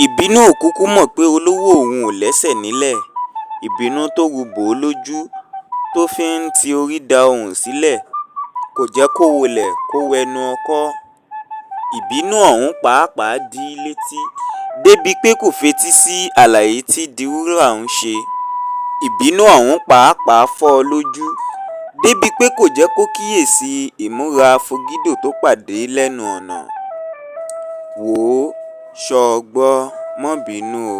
ìbínú ò kúkú mọ̀ pé olówó òun ò lẹ́sẹ̀ nílẹ̀. ìbínú tó ru bò ó lójú tó fi ń ti orí da ohùn sílẹ̀ kò jẹ́ kó wọlẹ̀ kó wẹnu ọkọ́. ìbínú ọ̀hún pàápàá dí i létí débìí pé kò fetí sí àlàyé tí Diwúrà ń ṣe. ìbínú ọ̀hún pàápàá fọ́ ọ lójú débìí pé kò jẹ́ kó kíyèsí ìmúra Fọgídò tó pàdé lẹ́nu ọ̀nà. wò ó ṣó o gbọ́, má bínú o,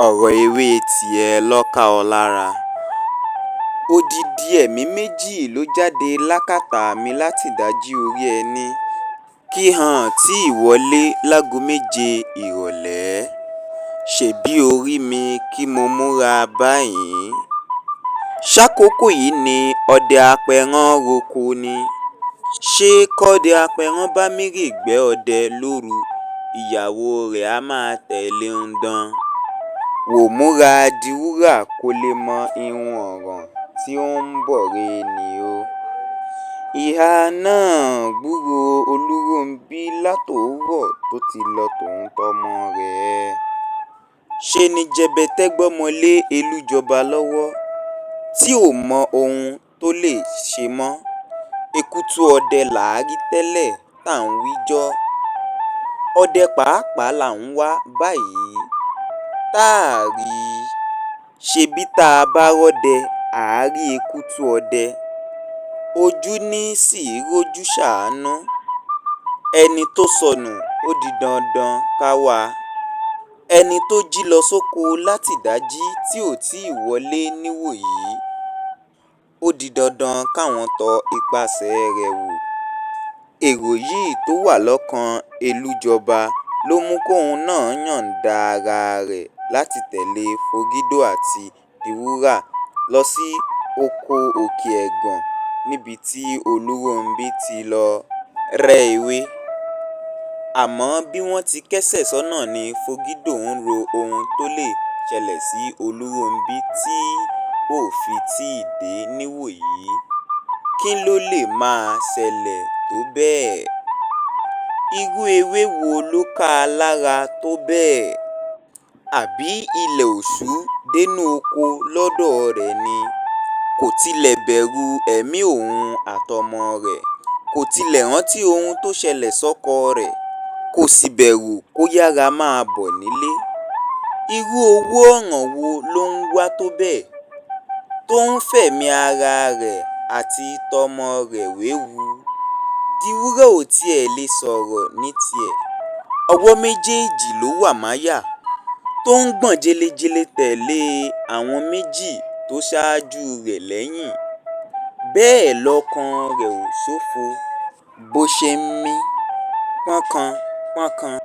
ọ̀rọ̀ ewé tiẹ̀ ló ká ọ lára. odidi ẹ̀mí méjì ló jáde lákàtà mi látìdájí orí ẹni kí hàn tí ìwọlé láago 7 ìrọ̀lẹ́. ṣebí orí mi kí mo múra báyìí. ṣàkókò yìí ni ọdẹ apẹran roko ni. ṣé kọ́dẹ apẹran bá mérègbẹ́ ọdẹ lóru ìyàwó rẹ̀ á máa tẹ̀lé ń dán. wò múra Diwúrà kó lè mọ ihun ọ̀ràn tí ó ń bọ̀ re ni o. ìhà náà gbúròó Olúrónbí látòórọ̀ tó ti lọ tòun tọmọ rẹ̀. ṣe ni jẹbẹtẹ gbọ́mọ lé Elújọba lọ́wọ́ tí ò mọ ohun tó lè ṣe mọ́. èkútù ọdẹ là á rí tẹ́lẹ̀ tá à ń wíjọ́. ọdẹ pàápàá là ń wá báyìí tá a rí i. ṣebí tá a bá rọ́dẹ à á rí èkútù ọdẹ. ojú ní sì í rojú ṣàánú. ẹni tó sọnù ó di dandan ká wá a. ẹni tó jí lọ sóko látìdájí tí ò tí ì wọlé níwòyí ó di dandan káwọn tọ ipasẹ̀ rẹ̀ wò. èrò yìí tó wà lọ́kàn Elújọba ló mú kóun náà yọ̀ǹda ara rẹ̀ láti tẹ̀lé Fọgídò àti Diwúrà lọ sí oko Òkè Ẹ̀gàn níbi tí Olúrónbí ti lọ rẹ́ ewé. àmọ́ bí wọ́n ti kẹ́sẹ̀ sọ́nà ni Fọgídò ń ro ohun tó lè ṣẹlẹ̀ sí Olúrónbí tí ò fi tí ì dé níwòyí. kí ló lè máa ṣẹlẹ̀ tó bẹ́ẹ̀? irú ewé wo ló ká a lára tó bẹ́ẹ̀? àbí ilẹ̀ ò ṣú dénú oko lọ́dọ̀ rẹ̀ ni? kò tilẹ̀ bẹ̀rù ẹ̀mí òun àtọmọ rẹ̀. kò tilẹ̀ rántí ohun tó ṣẹlẹ̀ sọ́kọ rẹ̀. kò sì bẹ̀rù kó yára máa bọ̀ nílé. irú owó ọ̀ràn wo ló ń wá tó bẹ́ẹ̀ tó ń fẹ̀mí ara rẹ̀ àti tọmọ rẹ̀ wéwu? Diwúrà ò tiẹ̀ lè sọ̀rọ̀ ní tiẹ̀. ọwọ́ méjèèjì ló wà máyà tó ń gbọ̀n jélejèle tẹ̀lé àwọn méjì tó ṣáájú rẹ̀ lẹ́yìn. bẹ́ẹ̀ lọ́kàn rẹ̀ ò ṣófo bó ṣe ń mí pọ́nkán pọ́nkán.